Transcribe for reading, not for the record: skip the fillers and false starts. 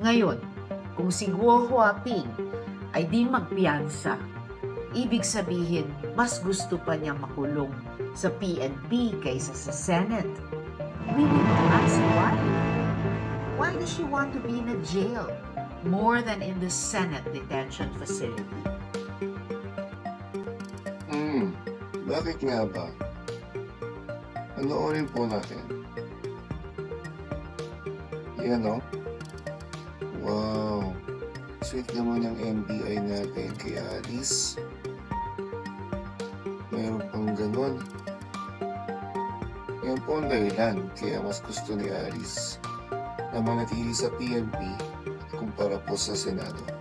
Ngayon, kung si Guo Huaping ay di magpiyansa, ibig sabihin mas gusto pa niya makulong sa PNP kaysa sa Senate. We need to ask why. Why does she want to be in a jail more than in the Senate detention facility? Bakit nga ba? Panoorin po natin. Yan o. Wow. Sweet naman ang NBI natin kay Alice. Meron pang ganon. Yan po ang dahilan kaya mas gusto ni Alice na manatili sa PNP kumpara po sa Senado.